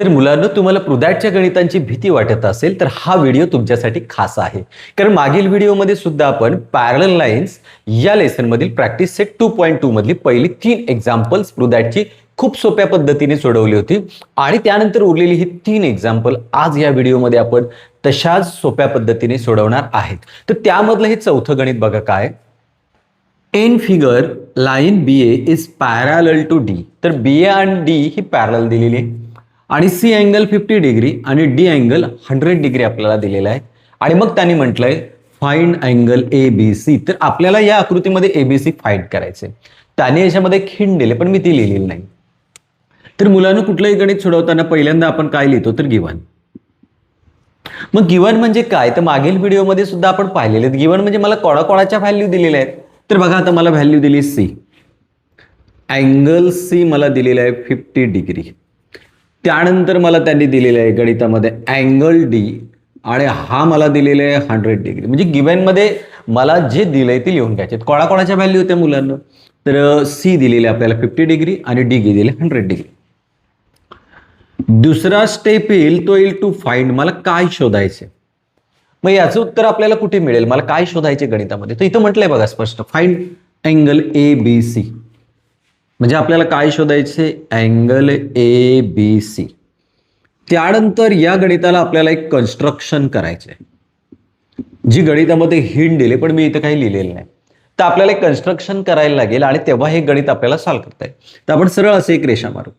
तर मुलांनो, तुम्हाला पृथ्वीच्या गणितांची भीती वाटत असेल तर हा व्हिडिओ तुमच्यासाठी खास आहे. कारण मागील व्हिडिओमध्ये सुद्धा आपण पॅरलल लाईन्स या लेसन मधील प्रॅक्टिस सेट 2.2 मधली पहिली 3 एक्झाम्पल्स पृथ्वीची खूप सोप्या पद्धतीने सोडवली होती आणि त्यानंतर उरलेली ही 3 एक्झाम्पल आज या व्हिडिओमध्ये आपण तशाच सोप्या पद्धतीने सोडवणार आहेत. तर त्यामधलं हे चौथं गणित बघा काय. In figure line BA is parallel to D. तर BA आणि D ही पॅरलल दिलेली आहे आणि C अँगल 50 डिग्री आणि D अँगल 100 डिग्री आपल्याला दिलेला आहे आणि मग त्यांनी म्हटलंय फाइंड अँगल ABC. तर आपल्याला या आकृतीमध्ये ABC फाइंड करायचे. त्याने याच्यामध्ये एक हिंट दिले पण मी ती लिहिलेली नाही. तर मुलांना कुठलंही गणित सोडवताना पहिल्यांदा आपण काय लिहितो तर गिवन. मग गिवन म्हणजे काय तर मागील व्हिडिओमध्ये सुद्धा आपण पाहिलेले आहेत. गिवन म्हणजे मला कोणाकोणाच्या व्हॅल्यू दिलेल्या आहेत. तर बघा आता मला व्हॅल्यू दिली C. अँगल C मला दिलेला आहे 50 डिग्री. त्यानंतर मला त्यांनी दिलेलं आहे गणितामध्ये अँगल D आणि हा मला दिलेला आहे 100 डिग्री. म्हणजे गिवन मध्ये मला जे दिलंय ते लिहून घ्यायचे. कोणाकोणाच्या व्हॅल्यू होत्या मुलांना तर C दिलेले आपल्याला 50 डिग्री आणि D दिलेले 100 डिग्री. दुसरा स्टेप येईल तो येईल टू फाइंड. मला काय शोधायचे. मग याचं उत्तर आपल्याला कुठे मिळेल. मला काय शोधायचे गणितामध्ये तर इथं म्हटलंय बघा स्पष्ट फाइंड अँगल ABC. म्हणजे आपल्याला काय शोधायचे अँगल ABC. त्यानंतर या गणिताला आपल्याला एक कन्स्ट्रक्शन करायचे जी गणितामध्ये हिंट दिले पण मी इथं काही लिहिलेलं नाही. तर आपल्याला एक कन्स्ट्रक्शन करायला लागेल आणि तेव्हा हे गणित आपल्याला सॉल्व्ह करता येईल. तर आपण सरळ असे एक रेषा मारू.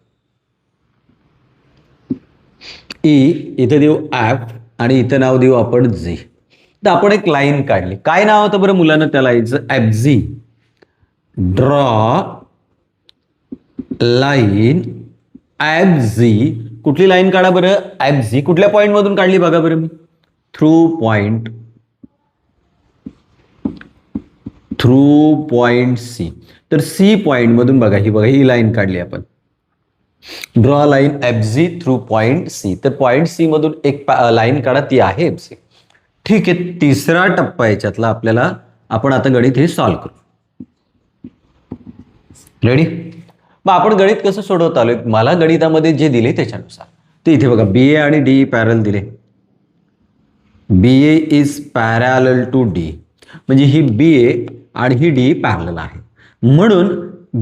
इथे देऊ F आणि इथं नाव देऊ आपण G. तर आपण एक लाईन काढली. काय नाव होतं बरं मुलांना त्या लाईनचं FG. Draw line FG. कुठली लाईन काढा बरं FG. कुठल्या पॉइंट मधून काढली बघा बरं मी थ्रू पॉइंट C. तर C पॉइंट मधून बघा ही लाईन काढली आपण. Draw line FG through point C. तर पॉइंट C मधून एक लाईन काढा ती आहे FG. ठीक आहे. तिसरा टप्पा याच्यातला आपल्याला आपण आता गणित हे सॉल्व्ह करू. रेडी. मग आपण गणित कसं सोडवत आलोय मला गणितामध्ये जे दिले त्याच्यानुसार. तर इथे बघा BA आणि D पॅरल दिले. BA is parallel to D. म्हणजे ही BA आणि ही D पॅरलल आहे. म्हणून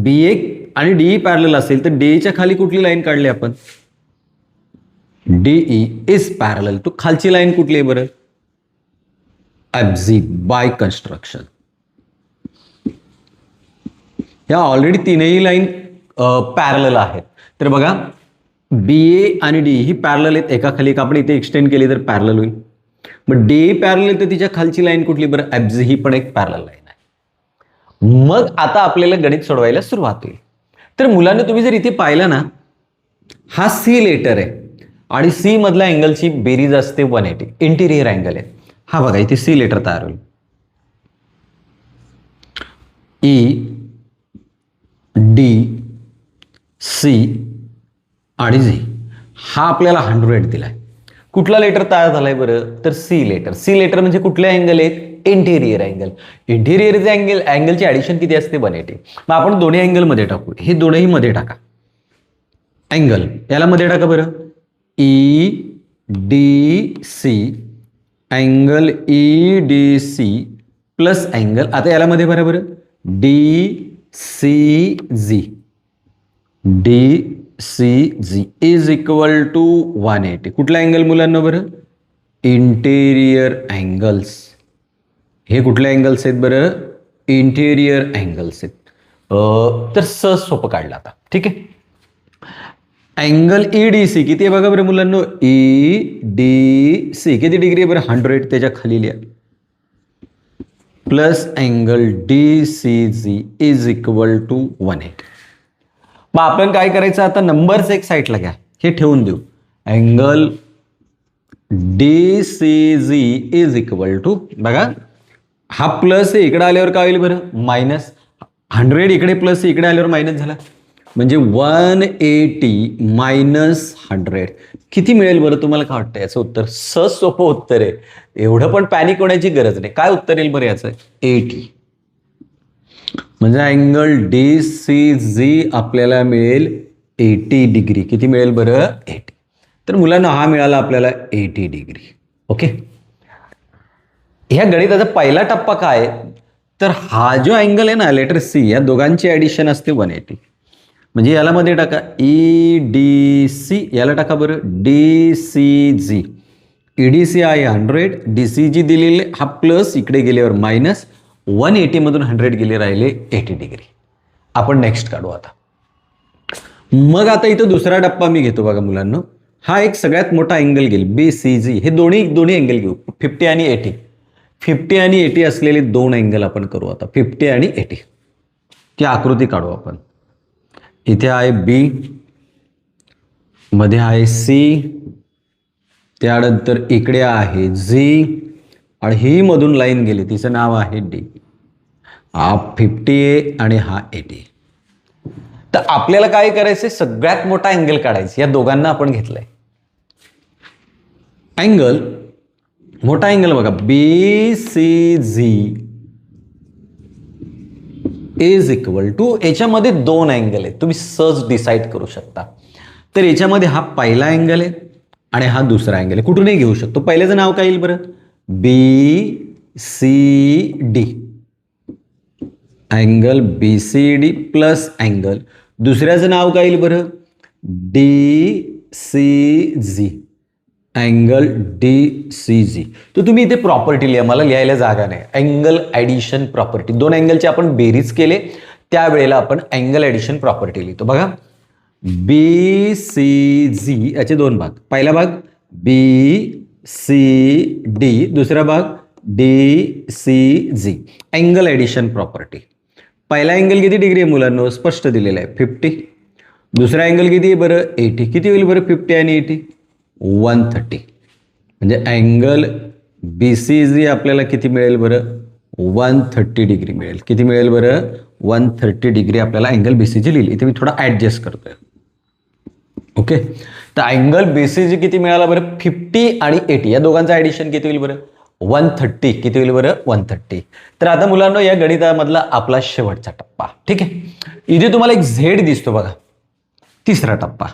BA आणि DE पॅरलल असेल तर DE खाली कुठली लाईन काढली आपण DE इज पॅरलल टू. खालची लाईन कुठली आहे बरं FG बाय कन्स्ट्रक्शन. या ऑलरेडी तीनही लाईन पॅरलल आहेत. तर बघा BA आणि DE ही पॅरलल आहेत. एकाखाली एक आपण इथे एक्सटेंड केली तर पॅरलल होईल. मग DE पॅरलल तर तिच्या खालची लाईन कुठली बरं FG ही पण एक पॅरलल लाईन आहे. मग आता आपल्याला गणित सोडवायला सुरुवात होईल. तर मुलांना तुम्ही जर इथे पाहिला ना हा C लेटर आहे आणि C मधल्या अँगलची बेरीज असते 180. इंटिरियर अँगल आहे हा. बघा इथे C लेटर तयार होईल. D C आणि G हा आपल्याला 100 दिलाय. कुठला लेटर तयार झालाय बरं तर C लेटर. C लेटर म्हणजे कुठले अँगल आहेत इंटेरियर अँगल. इंटेरियरचे अँगलची ऍडिशन किती असते 180. मग आपण दोन्ही अँगल मध्ये टाकू. हे दोन्ही मध्ये टाका. अँगल याला मध्ये टाका बरं EDC angle EDC plus angle आता याला मध्ये भरा बरं DCG इज इक्वल टू 180. कुठला अँगल मुलांना बरं इंटेरियर अँगल्स. हे कुठले अँगल्स आहेत बरं इंटेरियर अँगल्स आहेत. तर सहज सोपं काढलं आता. ठीक आहे. अँगल EDC किती आहे बघा बरं मुलांना EDC किती डिग्री आहे बरं 100. त्याच्या खाली लिहा plus angle DCG is equal to 180. मग आपण काय करायचं आता नंबर्स एक साईडला घ्या. हे ठेवून देऊ angle DCG is equal to बघा हा प्लस आहे इकडे आल्यावर काय होईल बरं मायनस. 100 इकडे प्लस इकडे आल्यावर मायनस झाला म्हणजे 180 मायनस 100 किती मिळेल बरं तुम्हाला काय वाटतं. याचं उत्तर सहज सोपं उत्तर आहे. एवढं पण पॅनिक होण्याची गरज नाही. काय उत्तर येईल बरं याचं 80. म्हणजे अँगल DCG आपल्याला मिळेल 80 डिग्री. किती मिळेल बरं 80. तर मुलांना हा मिळाला आपल्याला 80 डिग्री. ओके, ह्या गणिताचा पहिला टप्पा काय, तर हा जो अँगल आहे ना लेटर सी, या दोघांची ॲडिशन असते 180. म्हणजे याला मध्ये टाका EDC, याला टाका बरं DCG. EDC आहे 100, DCG दिलेले हा प्लस, इकडे गेल्यावर मायनस, 180 मधून 100 गेले, राहिले 80 डिग्री. आपण नेक्स्ट काढू आता. मग आता इथं दुसरा टप्पा मी घेतो बघा मुलांना. हा एक सगळ्यात मोठा अँगल घेईल BCG. हे दोन्ही अँगल घेऊ, 50 आणि 80. 50 आणि 80 असलेले दोन अँगल आपण करू आता, 50 आणि 80. ती आकृती काढू आपण. इथे आहे B, मध्ये आहे C, त्यानंतर इकडे आहे G, आणि ही मधून लाईन गेली, तिचं नाव आहे D. हा 50 आहे आणि हा 80. तर आपल्याला काय करायचंय, सगळ्यात मोठा अँगल काढायचा. या दोघांना आपण घेतलंय अँगल, मोठा अँगल बघा BCG इज इक्वल टू, याच्यामध्ये दोन अँगल आहेत, तुम्ही सहज डिसाईड करू शकता. तर याच्यामध्ये हा पहिला अँगल आहे आणि हा दुसरा अँगल आहे, कुठूनही घेऊ शकतो. पहिल्याचं नाव काय येईल बरं, BCD, angle BCD plus angle, दुसऱ्याचं नाव काय येईल बरं, DCG, अँगल DCG. तर तुम्ही इथे प्रॉपर्टी लिहा, मला लिहायला जागा नाही. अँगल ॲडिशन प्रॉपर्टी, दोन अँगलचे आपण बेरीज केले त्यावेळेला आपण अँगल ॲडिशन प्रॉपर्टी लिहितो. बघा BCG याचे दोन भाग, पहिला भाग BCD, दुसरा भाग DCG, अँगल ॲडिशन प्रॉपर्टी. पहिला अँगल किती डिग्री आहे मुलांना, स्पष्ट दिलेला आहे 50. दुसरा अँगल किती आहे बरं, 80. किती होईल बरं 50 आणि 80, 130. म्हणजे अँगल BCG आपल्याला किती मिळेल बरं, 130 डिग्री मिळेल. किती मिळेल बरं, 130 डिग्री आपल्याला अँगल BCG लिहिली. इथे मी थोडा ॲडजस्ट करतोय. ओके, तर अँगल BCG किती मिळाला बरं, 50 आणि 80, या दोघांचं ॲडिशन किती होईल बरं, 130. किती होईल बरं, 130. तर आता मुलांना या गणितामधला आपला शेवटचा टप्पा. ठीक आहे, इथे तुम्हाला एक झेड दिसतो बघा, तिसरा टप्पा.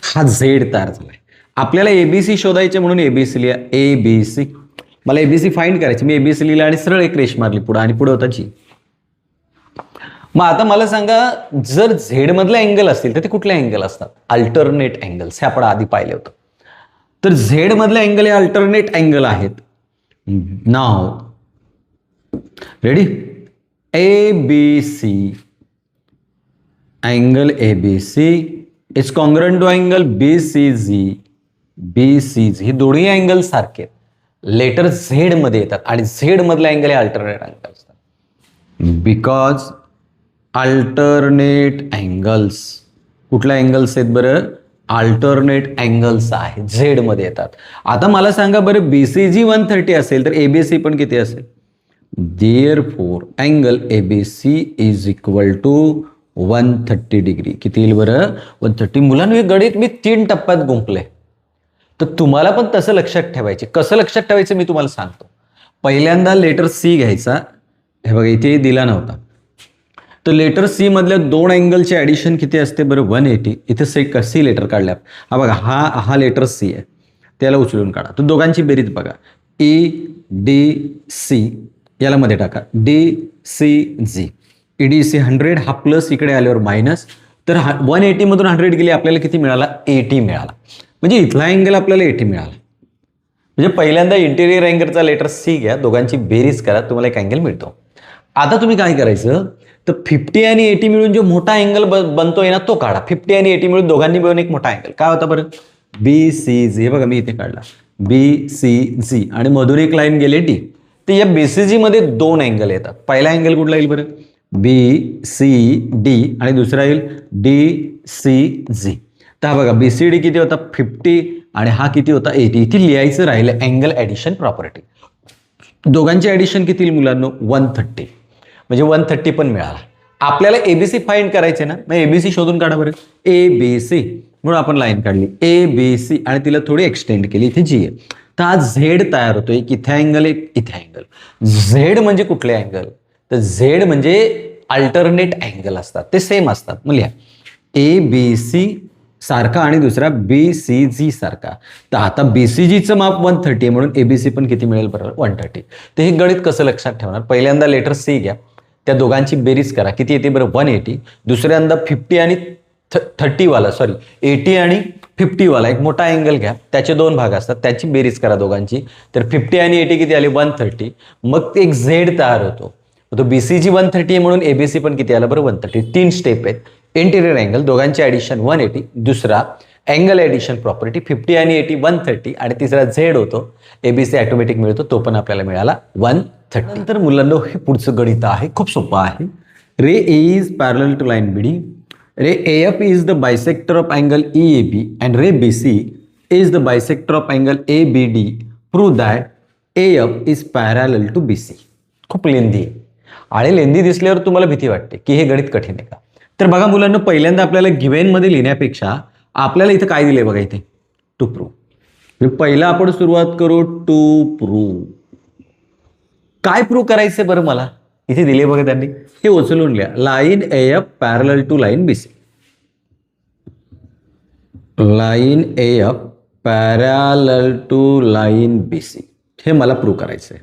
हा झेड तयार झालाय. आपल्याला ABC शोधायचे म्हणून ABC लिहा, ABC. मला ABC फाइंड करायची, मी ABC लिहिला आणि सरळ एक रेष मारली पुढे, आणि पुढे होता G. मग आता मला सांगा, जर झेड मधले अँगल असतील तर ते कुठले अँगल असतात, अल्टरनेट अँगल्स. हे आपण आधी पाहिले होतं. तर झेड मधले अँगल हे अल्टरनेट अँगल आहेत. नाव रेडी, ABC, angle ABC is congruent to angle BCG. ही दोन्ही अँगल सारखे लेटर झेड मध्ये येतात, आणि झेड मधले अँगल हे अल्टरनेट अँगल असतात. बिकॉज अल्टरनेट अँगल्स, कुठल्या अँगल्स आहेत बरं, अल्टरनेट अँगल्स आहे, झेड मध्ये येतात. आता मला सांगा बरं, BCG 130 असेल तर ABC पण किती असेल, therefore angle ABC is equal to 130 degree. किती येईल बरं, 130. मुलांना हे गणित मी 3 टप्प्यात गुंपले, तर तुम्हाला पण तसं लक्षात ठेवायचे. कसं लक्षात ठेवायचं मी तुम्हाला सांगतो. पहिल्यांदा लेटर C घ्यायचा, हे बघा इथे दिला नव्हता. तर लेटर C मधल्या दोन अँगलचे ॲडिशन किती असते बरं, 180. इथे C लेटर काढल्या, हा बघा हा लेटर C आहे, त्याला उचलून काढा. तर दोघांची बेरीज बघा, EDC, याला मध्ये टाका DCG. EDC 100, हा प्लस इकडे आल्यावर मायनस, तर 180 मधून 100 गेले, आपल्याला किती मिळाला, 80 मिळाला. म्हणजे इथला अँगल आपल्याला 80 मिळाला. म्हणजे पहिल्यांदा इंटेरियर अँगलचा लेटर C घ्या, दोघांची बेरीज करा, तुम्हाला एक अँगल मिळतो. आता तुम्ही काय करायचं, तर 50 आणि 80 मिळून जो मोठा अँगल बनतोय ना तो काढा. 50 आणि 80 मिळून दोघांनी मिळून एक मोठा अँगल काय होता बरं, BCG. हे बघा मी इथे काढला BCG, आणि मधून एक लाईन गेली D. तर या BCG मध्ये दोन अँगल येतात. पहिला अँगल कुठला येईल बरं, BCD, आणि दुसरा येईल DCG. तर हा बघा BCD किती होता, 50, आणि हा किती होता, 80. इथे लिहायचं राहिलं अँगल ॲडिशन प्रॉपर्टी. दोघांचे ॲडिशन किती येईल मुलांनो, 130. म्हणजे 130 पण मिळाला. आपल्याला ABC फाइंड करायचे ना, मग ABC शोधून काढा बरं, ABC. म्हणून आपण लाईन काढली ABC, आणि तिला थोडी एक्सटेंड केली, इथे G आहे. तर हा झेड तयार होतोय, इथे अँगल एक, इथे अँगल. झेड म्हणजे कुठले अँगल, तर झेड म्हणजे अल्टरनेट अँगल असतात, ते सेम असतात. मग लिहा ABC सारखा आणि दुसरा BCG सारखा. तर आता BCGचं माप 130 म्हणून ABC पण किती मिळेल बरोबर 130. तर हे गणित कसं लक्षात ठेवणार? पहिल्यांदा लेटर C घ्या, त्या दोघांची बेरीज करा, किती येते बरं 180. दुसऱ्यांदा 50 आणि 30 वाला 80 आणि 50 वाला एक मोठा अँगल घ्या, त्याचे दोन भाग असतात, त्याची बेरीज करा दोघांची. तर 50 आणि 80 किती आले 130. मग एक झेड तयार होतो. तो BCG 130 आहे म्हणून ABC पण किती आला बरं 130. 3 स्टेप आहेत. इंटिरियर अँगल दोघांची ॲडिशन 180, दुसरा अँगल ॲडिशन प्रॉपर्टी 50 आणि 80 130 आणि तिसरा झेड होतो. ABC ऑटोमॅटिक मिळतो, तो पण आपल्याला मिळाला 130. नंतर मुलांना हे पुढचं गणित आहे, खूप सोपं आहे. Ray A is parallel to line BD. Ray AF is the bisector of angle EAB and ray BC is the bisector of angle ABD. Prove that AF is parallel to BC. खूप लेंदी आहे आणि लेंदी दिसल्यावर तुम्हाला भीती वाटते की हे गणित कठीण आहे का? तर बघा मुलांना, पहिल्यांदा आपल्याला गिव्हन मध्ये लिहिण्यापेक्षा आपल्याला इथं काय दिलंय बघा, इथे टू प्रूव्ह. पहिला आपण सुरुवात करू टू प्रूव्ह. काय प्रूव्ह करायचंय बरं मला? इथे दिले बघा त्यांनी, हे उचलून लिहा. Line AF parallel to line BC. Line AF parallel to line BC हे मला प्रूव्ह करायचंय.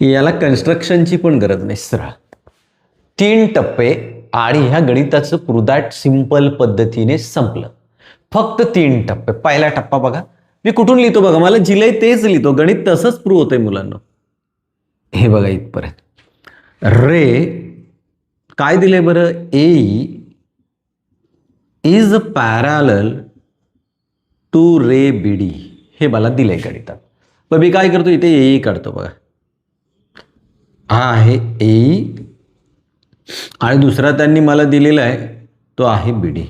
याला कन्स्ट्रक्शनची पण गरज नाही, सरळ 3 टप्पे आणि ह्या गणिताचं प्रूव्ह दॅट सिंपल पद्धतीने संपलं. फक्त 3 टप्पे. पहिला टप्पा बघा, मी कुठून लिहितो बघा, मला जिलंय तेच लिहितो, गणित तसंच प्रूव्ह होतंय मुलांना. हे बघा इथपर्यंत. रे काय दिले बरं, A is parallel to ray BD हे मला दिलंय गणितात. पण मी काय करतो, इथे ए काढतो बघा. हा आहे ए आणि दुसरा त्यांनी मला दिलेला आहे तो आहे BD.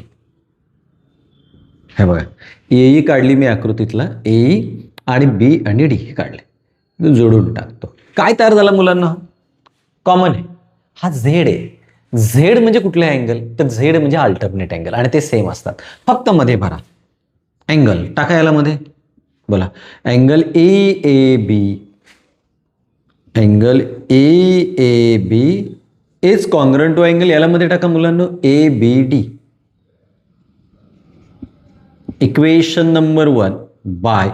हे बघा, ए काढली मी आकृतीतला, ए आणि B आणि D काढले, जोडून टाकतो. काय तयार झाला मुलांना? कॉमन आहे, हा झेड आहे. झेड म्हणजे कुठले अँगल? तर झेड म्हणजे अल्टरनेट अँगल आणि ते सेम असतात. फक्त मध्ये भरा अँगल, टाका याला मध्ये. बोला angle AAB. Angle AAB is congruent to angle, याला मध्ये टाका मुलांना ABD. Equation number 1 by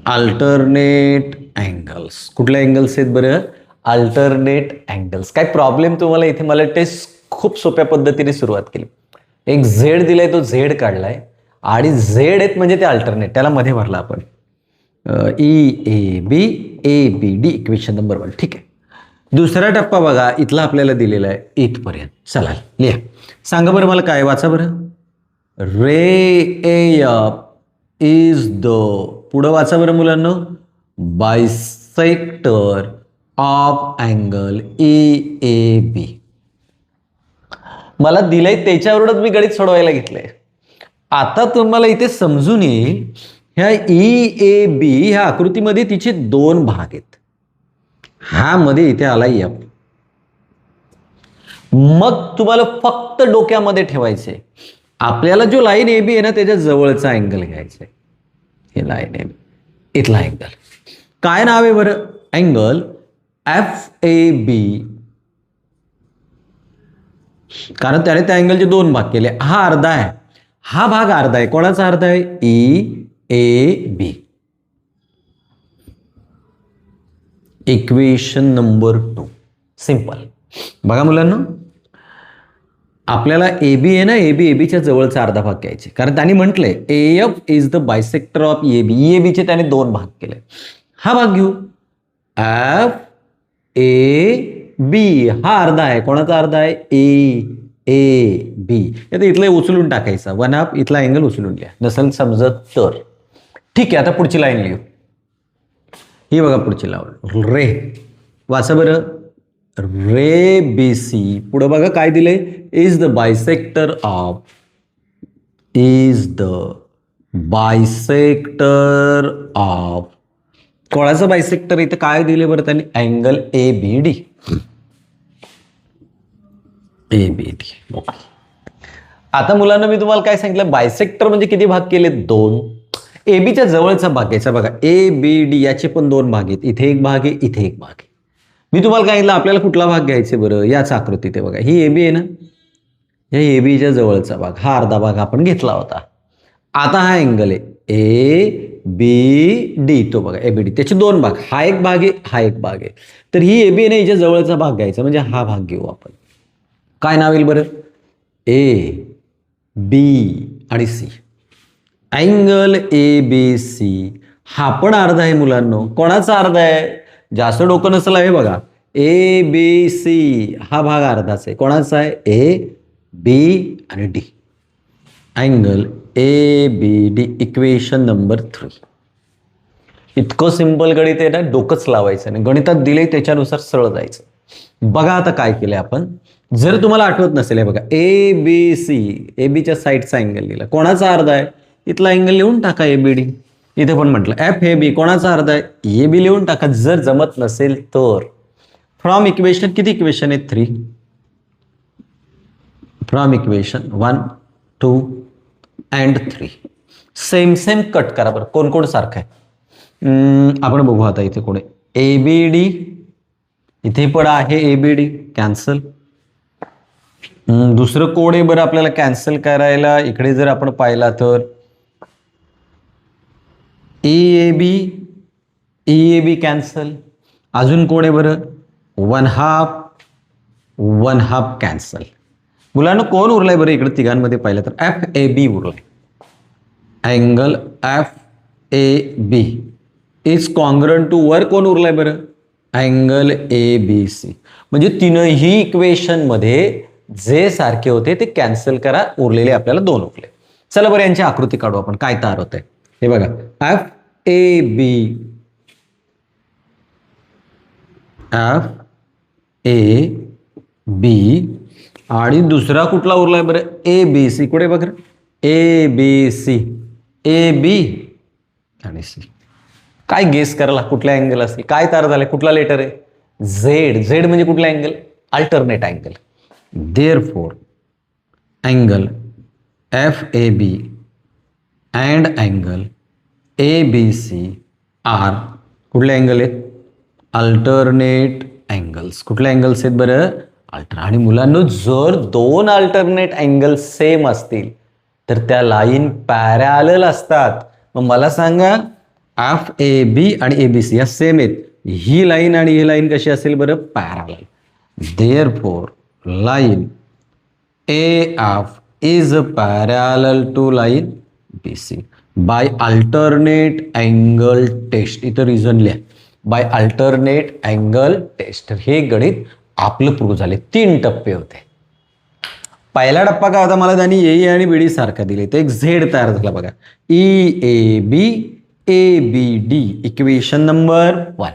alternate angles. कुठल्या अँगल्स आहेत बरं? Alternate angles. काय प्रॉब्लेम तुम्हाला इथे? मला टेस्ट खूप सोप्या पद्धतीने सुरुवात केली. एक झेड दिलाय, तो झेड काढलाय आणि झेड आहेत म्हणजे ते अल्टरनेट, त्याला मध्ये भरला आपण. EAB ABD equation number 1. ठीक आहे. दुसरा टप्पा बघा, इथला आपल्याला दिलेला आहे इथपर्यंत. चला लिहा, सांगा बरं मला काय, वाचा बरं. रे AF इज द, पुढं वाचा बरं मुलांना, बायसेक्टर ऑफ अँगल EAB. मला दिलंय त्याच्यावरूनच मी गणित सोडवायला घेतलंय. आता तुम्हाला इथे समजून येईल, ह्या EAB ह्या आकृतीमध्ये तिचे 2 भाग आहेत. हा मध्ये इथे आला F. मग तुम्हाला फक्त डोक्यामध्ये ठेवायचे, आपल्याला जो लाईन AB आहे ना त्याच्या जवळचा अँगल घ्यायचा आहे. हे लाईन AB, इथला अँगल काय नाव आहे बरं? Angle FAB. कारण त्याने त्या अँगलचे 2 भाग केले. हा अर्धा आहे, हा भाग अर्धा आहे. कोणाचा अर्धा आहे? EAB. Equation number 2. सिंपल. बघा मुलांना, आपल्याला AB आहे ना, ABच्या जवळचा अर्धा भाग घ्यायचे. कारण त्यांनी म्हटलंय AF is the bisector of EAB. EABचे त्याने 2 भाग केले. हा भाग घेऊ, FAB. हा अर्धा आहे. कोणाचा अर्धा आहे? AAB. आता इथलं उचलून टाकायचा, 1/2 इथला अँगल उचलून घ्या, नसेल समजत तर. ठीक आहे. आता पुढची लाईन लिहू. ही बघा पुढची लाईन, रे. वाचा बरं, रे BC. पुढं बघा काय दिलंय, is the bisector of, is the bisector of. कोणाचं बायसेक्टर? इथं काय दिले बरं त्यांनी? Angle ABD. ABD. आता मुलांना मी तुम्हाला काय सांगितलं, बायसेक्टर म्हणजे किती भाग केले? 2. ABच्या जवळचा भाग घ्यायचा. बघा ABD याचे पण 2 भाग आहेत. इथे एक भाग आहे, इथे एक भाग आहे. मी तुम्हाला काय सांगितलं, आपल्याला कुठला भाग घ्यायचा बरं? याच आकृतीत आहे बघा, ही AB आहे ना, या एबीच्या जवळचा भाग, हा अर्धा भाग आपण घेतला होता. आता हा अँगल आहे ए बी डी, तो बघा एबीडी, त्याचे दोन भाग, हा एक भाग आहे, हा एक भाग आहे. तर ही एबी ने हिच्या जवळचा भाग घ्यायचा, म्हणजे हा भाग घेऊ आपण. काय नाव येईल बरं? ए बी आणि C. Angle A B C हा पण अर्धा आहे मुलांनो. कोणाचा अर्धा आहे? जास्त डोकं नसेल हे बघा, ए बी सी हा भाग अर्धाच आहे. कोणाचा आहे? ए बी आणि D. Angle A B D, equation number 3. इतकं सिंपल गणित आहे ना, डोकंच लावायचं नाही. गणितात दिले त्याच्यानुसार सरळ जायचं. बघा आता काय केलंय आपण. जर तुम्हाला आठवत नसेल, हे बघा ए बी सी, ए बीच्या साईडचा अँगल लिहिला. कोणाचा अर्धा आहे? इथला अँगल लिहून टाका ए बी डी. इथे पण म्हटलं एफ ए बी, कोणाचा अर्धा आहे? ए बी लिहून टाका. जर जमत नसेल तर फ्रॉम इक्वेशन, किती इक्वेशन आहे? 3. From equation 1 2 and 3 same same cut करा बरं. कोण कोण सारखं आहे आपण बघू. आता इथे कोण आहे? ए बी डी, इथे पण आहे ए बी डी, कॅन्सल. दुसरं कोड आहे बरं आपल्याला कॅन्सल करायला. इकडे जर आपण पाहिला तर ए बी कॅन्सल. अजून कोण आहे बरं? 1/2 कॅन्सल. मुलांना कोण उरलाय बरं इकडे तिघांमध्ये पाहिलं तर? एफ ए बी उरलाय. Angle F A B is congruent to, वर कोण उरलाय बरं? Angle A B C. म्हणजे तीनही इक्वेशन मध्ये जे सारखे होते ते कॅन्सल करा, उरलेले आपल्याला 2 उरले. चला बरं यांची आकृती काढू आपण. काय तयार होत आहे हे बघा. एफ ए बी आणि दुसरा कुठला उरलाय बरं? A B C. कुठे बघा? ए बी सी, ए बी आणि सी. काय गेस करायला कुठला अँगल असेल? काय तयार झालंय? कुठला लेटर आहे? झेड. झेड म्हणजे कुठला angle? Alternate angle. Therefore angle F A B and angle A B C are कुठले अँगल आहेत? Alternate angles. कुठले अँगल्स आहेत बरं? आणि मुलांनो, जर 2 अल्टरनेट अँगल सेम असतील तर त्या लाईन पॅरॅलल असतात. मग मला सांगा, एफ ए बी आणि ए बी सी या सेम आहेत. ही लाईन आणि ही लाईन कशी असेल बरं? Parallel. Therefore line A F is parallel to line B C by alternate angle test. इथं रिझन लिहा, बाय अल्टरनेट अँगल टेस्ट. हे गणित आपलं प्रूव्ह झाले. 3 टप्पे होते. पहिला टप्पा काय होता? मला त्यांनी ए आणि बी डी सारखा दिले, तर एक झेड तयार झाला बघा. E A B A B D, equation number 1.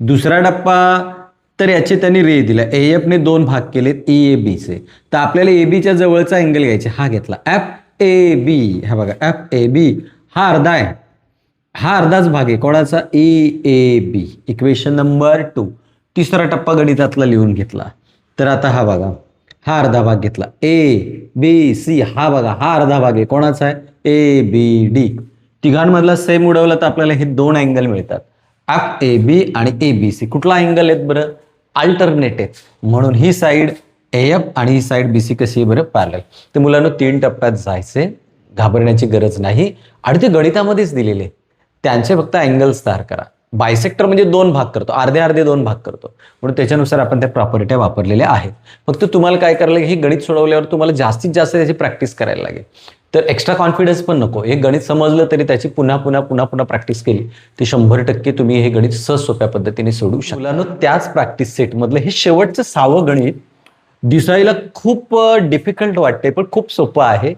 दुसरा टप्पा तर याचे त्यांनी रे दिला. ए एफ ने 2 भाग केलेत ई ए बी चे. तर आपल्याला ए बीच्या जवळचा अँगल घ्यायचा, हा घेतला एफ ए बी. हा बघा एफ ए बी हा अर्धा आहे, हा अर्धाच भाग आहे. कोणाचा? E A B, equation number 2. तिसरा टप्पा गणितातला लिहून घेतला. तर आता हा बघा, हा अर्धा भाग घेतला. ए बी सी हा बघा, हा अर्धा भाग आहे. कोणाचा आहे? A B D. तिघांमधला सेम उडवला तर आपल्याला हे 2 अँगल मिळतात, एफ ए बी आणि ए बी सी. कुठला अँगल आहेत बरं? अल्टरनेट आहेत. म्हणून ही साईड ए एफ आणि ही साईड बी सी कशी आहे बरं? पॅरलल. तर मुलांना 3 टप्प्यात जायचे, घाबरण्याची गरज नाही. आणि ते गणितामध्येच दिलेले, त्यांचे फक्त अँगल्स तयार करा. बायसेक्टर म्हणजे 2 भाग करतो, अर्धे अर्धे 2 भाग करतो. म्हणून त्याच्यानुसार आपण त्या प्रॉपर्ट्या वापरलेल्या आहेत. फक्त तुम्हाला काय करायला लागेल, हे गणित सोडवल्यावर तुम्हाला जास्तीत जास्त त्याची प्रॅक्टिस करायला लागेल. तर एक्स्ट्रा कॉन्फिडन्स पण नको. हे गणित समजलं तरी त्याची पुन्हा प्रॅक्टिस केली ते 100% तुम्ही हे गणित सहज सोप्या पद्धतीने सोडवू शकता. मुलांनो, त्याच प्रॅक्टिस सेटमधलं हे शेवटचं 6वं गणित दिसायला खूप डिफिकल्ट वाटते, पण खूप सोपं आहे.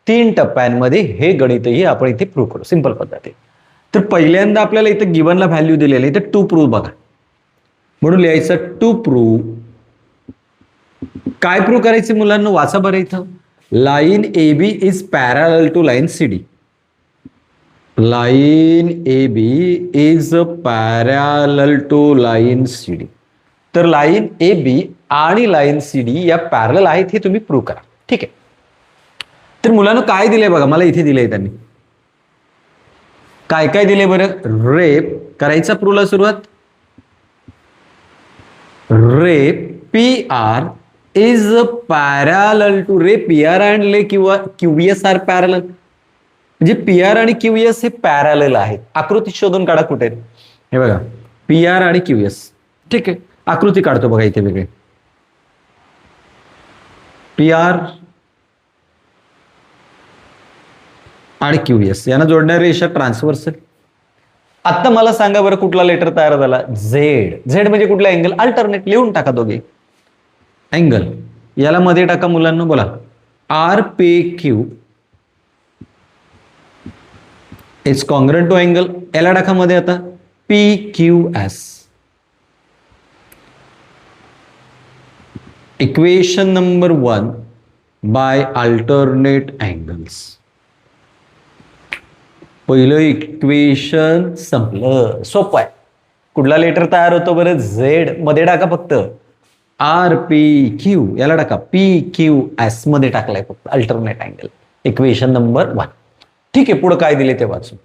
3 टप्प्यांमध्ये हे गणितही आपण इथे प्रूव्ह करू सिंपल पद्धतीने. तर पहिल्यांदा आपल्याला इथे गिव्हनला व्हॅल्यू दिलेली आहे, तर टू प्रूव्ह बघा. म्हणून लिहायचं टू प्रूव्ह. काय प्रूव्ह करायचे मुलांना? वाचा बरं इथं. Line A B is parallel to line C D. Line A B is parallel to line C D. तर लाईन ए बी आणि लाईन सी डी या पॅरॅलल आहेत हे तुम्ही प्रूव्ह करा. ठीक आहे. तर मुलांना काय दिलंय बघा, मला इथे दिलंय त्यांनी. काय काय दिले बरं? रेप करायचा प्रूव्हला सुरुवात. Ray P R is parallel to ray P R and ले किंवा क्यूएस आर पॅरल, म्हणजे पी आर आणि क्यूएस हे पॅरल आहेत. आकृती शोधून काढा कुठे आहेत. हे बघा पी आर आणि क्यूएस. ठीक आहे, आकृती काढतो बघा इथे वेगळे. पी आर आणि क्यूएस यांना जोडणारी रेषा ट्रान्सव्हर्सल. आता मला सांगा बरं कुठला लेटर तयार झाला. झेड. झेड म्हणजे कुठला अँगल. अल्टरनेट लिहून टाका दोघे. अँगल याला मध्ये टाका मुलांना. बोला R P Q it's congruent to angle. याला टाका मध्ये आता P Q S. Equation number 1 by alternate angles. पहिलं इक्वेशन संपलं. सोपं आहे. कुठला लेटर तयार होतो बरं. झेड. मध्ये टाका फक्त आर पी क्यू. याला टाका पी क्यू एस. मध्ये टाकलाय फक्त अल्टरनेट अँगल. Equation number 1. ठीक आहे, पुढे काय दिले ते वाचू.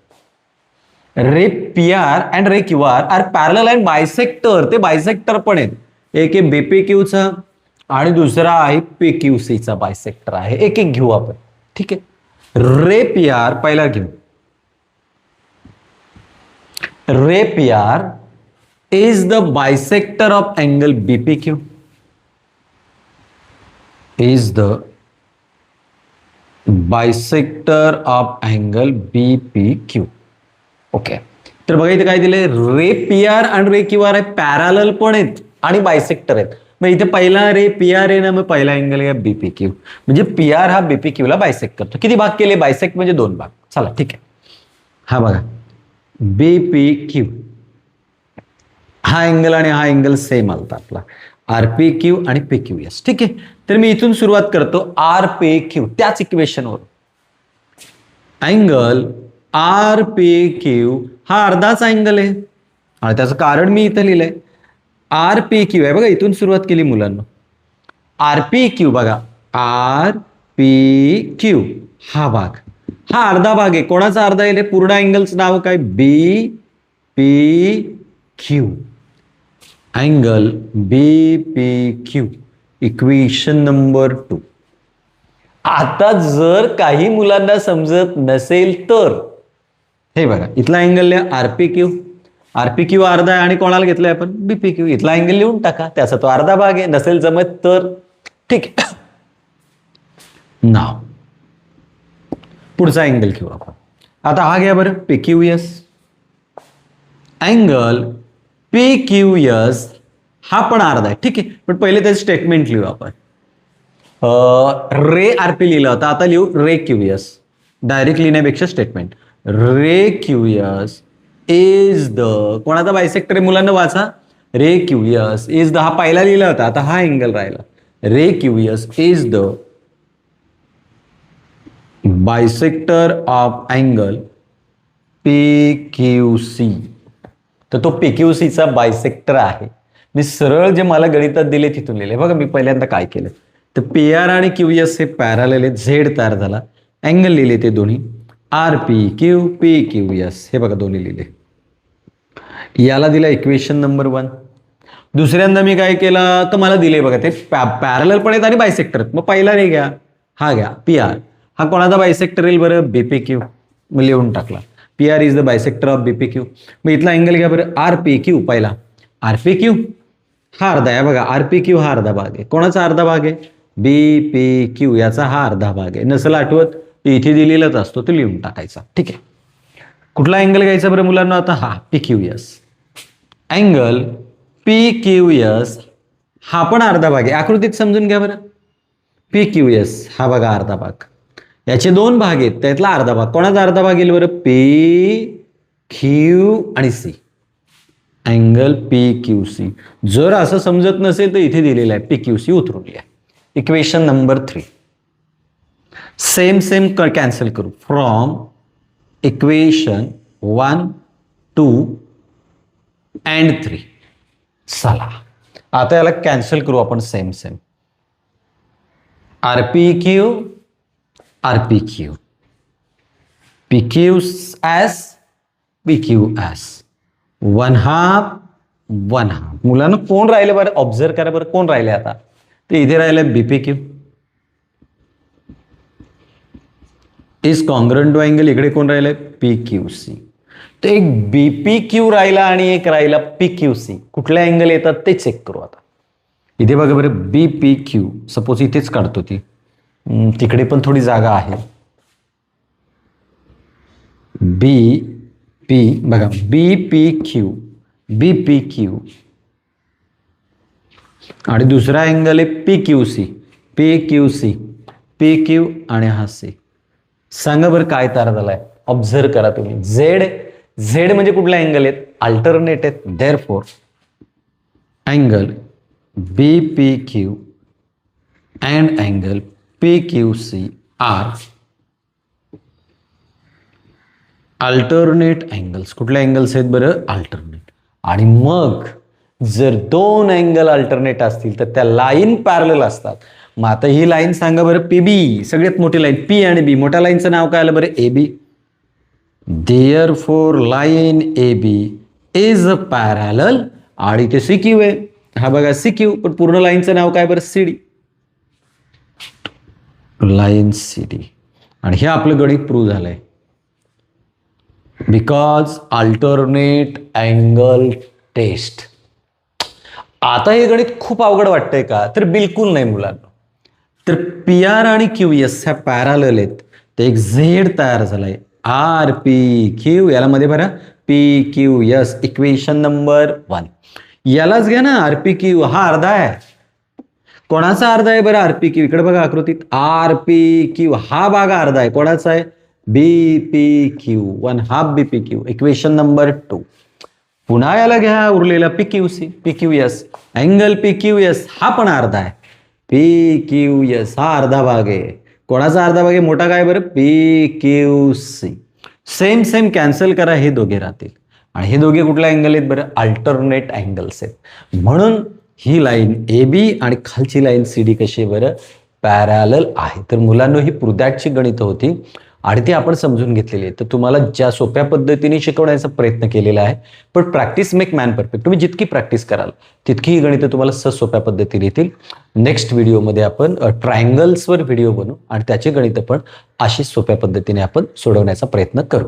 Ray P R and ray Q R are parallel and bisector. ते बायसेक्टर पण आहेत. एक आहे बीपी क्यूचा आणि दुसरा आहे पी क्यू सीचा बायसेक्टर आहे. एक एक घेऊ आपण. ठीक आहे, रे पी आर पहिला घेऊ. Ray P R is the bisector of angle B P Q. Is the bisector of angle B P Q. Okay, तर बघा इथे काय दिले. रे पी आर आणि रे क्यू आर आहे पॅरलल पण आहेत आणि बायसेक्टर आहेत. मग इथे पहिला रे पी आर आहे ना, मग पहिला अँगल आहे बीपीक्यू. म्हणजे पी आर हा बीपीक्यू ला बायसेक्ट करतो. किती भाग केले. बायसेक्ट म्हणजे 2 भाग. चला ठीक आहे. हा बघा बीपीक्यू हा अँगल आणि हा अँगल सेम आलता आपला आरपीक्यू आणि पीक्यूएस. ठीक आहे, तर मी इथून सुरुवात करतो आरपीक्यू. त्याच इक्वेशनवर अँगल आरपीक्यू हा अर्धाच अँगल आहे आणि त्याचं कारण मी इथं लिहिलंय. आरपीक्यू आहे बघा, इथून सुरुवात केली मुलांना. आरपीक्यू बघा आरपीक्यू हा भाग हा अर्धा भाग आहे. कोणाचा अर्धा येईल. पूर्ण अँगलचं नाव काय. बी P Q. Angle B P Q. Equation number 2. आता जर काही मुलांना समजत नसेल तर हे बघा इथला अँगल लिहा आरपीक्यू. आरपीक्यू अर्धा आहे आणि कोणाला घेतलंय आपण बीपीक्यू. इथला अँगल लिहून टाका, त्याचा तो अर्धा भाग आहे. नसेल जमत तर ठीक आहे. नाव पुढचा अँगल घेऊ आपण. आता हा घ्या बरं पीक्यूएस. अँगल पीक्यूएस हा पण अर्धा आहे. ठीक आहे, पण पहिले त्याचं स्टेटमेंट लिहू आपण. रे आरपी लिहिलं होतं, आता लिहू रे क्यूएस. डायरेक्ट लिहिण्यापेक्षा statement. Ray Q S is the कोणाचा बायसेक्टर आहे मुलांना वाचा. रे क्यूएस इज द हा पहिला लिहिला होता, आता हा अँगल राहिला. Ray Q S is the bisector of angle P Q C. तर तो पीक्यूसीचा बायसेक्टर आहे. मी सरळ जे मला गणितात दिले तिथून लिहिले. बघा मी पहिल्यांदा काय केलं तर पी आर आणि क्यूएस हे पॅरलल आहेत. झेड तयार झाला. अँगल लिहिले ते दोन्ही R P Q P QS. हे बघा दोन्ही लिहिले. याला दिला इक्वेशन नंबर 1. दुसऱ्यांदा मी काय केलं तर मला दिले बघा ते पॅरलल पण आहेत आणि बायसेक्टर. मग पहिला रे घ्या, हा घ्या पी आर. हा कोणाचा बायसेक्टर येईल बरं बीपीक्यू. मग लिहून टाकला P R is the bisector of BPQ. मग इथला अँगल घ्या बरं आरपीक्यू. पहिला आरपीक्यू हा अर्धा आहे बघा. आरपीक्यू हा अर्धा भाग आहे. कोणाचा अर्धा भाग आहे बीपीक्यू. याचा हा अर्धा भाग आहे. नसेल आठवत इथे दिलेलाच असतो तो लिहून टाकायचा. ठीक आहे, कुठला अँगल घ्यायचा बरं मुलांना आता. हा पीक्यूएस. अँगल पीक्यूएस हा पण अर्धा भाग आहे. आकृतीत समजून घ्या बरं. पीक्यूएस हा बघा अर्धा भाग. याचे 2 भाग आहेत, त्यातला अर्धा भाग. कोणाचा अर्धा भाग येईल बरं पी क्यू आणि C. Angle P Q C. जर असं समजत नसेल तर इथे दिलेलं आहे पी क्यू सी उतरून लिहा. Equation number 3. Same same cancel करू. From equation 1 2 and 3. चला आता याला कॅन्सल करू आपण. Same same R P Q R P Q P Q S P Q S. 1/2 1/2. मुलांना कोण राहिले बरं ऑब्झर्व करा बरं. कोण राहिले आता तर इथे राहिलं BP Q is congruent to angle, इकडे कोण राहिलंय पी क्यू सी. तर एक बीपी क्यू राहिला आणि एक राहिला पी क्यू सी. कुठल्या अँगल येतात ते चेक करू आता. इथे बघा बरं, बी पी क्यू सपोज इथेच काढतो ती, तिकडे पण थोडी जागा आहे. बी पी बघा, B P Q, B P Q आणि दुसरा अँगल आहे P Q C, P Q C, P Q आणि हा सी. सांगा बरं काय तार झालाय, ऑब्झर्व करा तुम्ही. झेड, झेड म्हणजे कुठला अँगल आहेत, अल्टरनेट आहेत. Therefore angle B P Q and angle P Q C are alternate angles. कुठल्या अँगल्स आहेत बरं, अल्टरनेट. आणि मग जर दोन अँगल अल्टरनेट असतील तर त्या लाईन पॅरलल असतात. मग आता ही लाईन सांगा बरं, पी बी, सगळ्यात मोठी लाईन पी आणि बी. मोठ्या लाईनचं नाव काय आलं बरं, A B. Therefore line A B is a parallel आणि ते सी क्यू आहे. हा बघा सी क्यू, पण पूर्ण लाईनचं नाव काय बरं, C D. Line C D. आणि हे आपलं गणित प्रूव्ह झालंय. Because alternate angle test. आता हे गणित खूप अवघड वाटतंय का, तर बिलकुल नाही मुलांना. तर पी आर आणि क्यू एस ह्या पॅरलल आहेत. तर एक झेड तयार झालाय, आर पी क्यू. याला मध्ये बरं P Q S, equation number 1. यालाच घ्या ना, आर पी क्यू हा अर्धा आहे. कोणाचा अर्धा आहे बरं, आर पी क्यू. इकडे बघा आकृतीत, आर पी क्यू हा भाग अर्धा आहे. कोणाचा आहे, B P Q, 1/2 B P Q. Equation number 2. पुन्हा याला घ्या उरलेला P Q C, P Q S. Angle P Q S हा पण अर्धा आहे. पी क्यू एस हा अर्धा भाग आहे. कोणाचा अर्धा भाग आहे, मोठा काय बरं, P Q C. Same same cancel करा, हे दोघे राहतील. आणि हे दोघे कुठला अँगल आहेत बरं, अल्टरनेट अँगल्स आहेत. म्हणून ही लाईन ए बी आणि खालची लाईन सी डी कशी आहे बरं, पॅरलल आहे. तर मुलांना ही प्रुदॅटची गणितं होती आणि ती आपण समजून घेतलेली आहे. तर तुम्हाला ज्या सोप्या पद्धतीने शिकवण्याचा प्रयत्न केलेला आहे, पण प्रॅक्टिस मेक मॅन परफेक्ट. तुम्ही जितकी प्रॅक्टिस कराल तितकी ही गणितं तुम्हाला सोप्या पद्धतीने येतील. नेक्स्ट व्हिडिओमध्ये आपण ट्रायंगल्सवर व्हिडिओ बनवू आणि त्याची गणितं पण अशी सोप्या पद्धतीने आपण सोडवण्याचा प्रयत्न करू.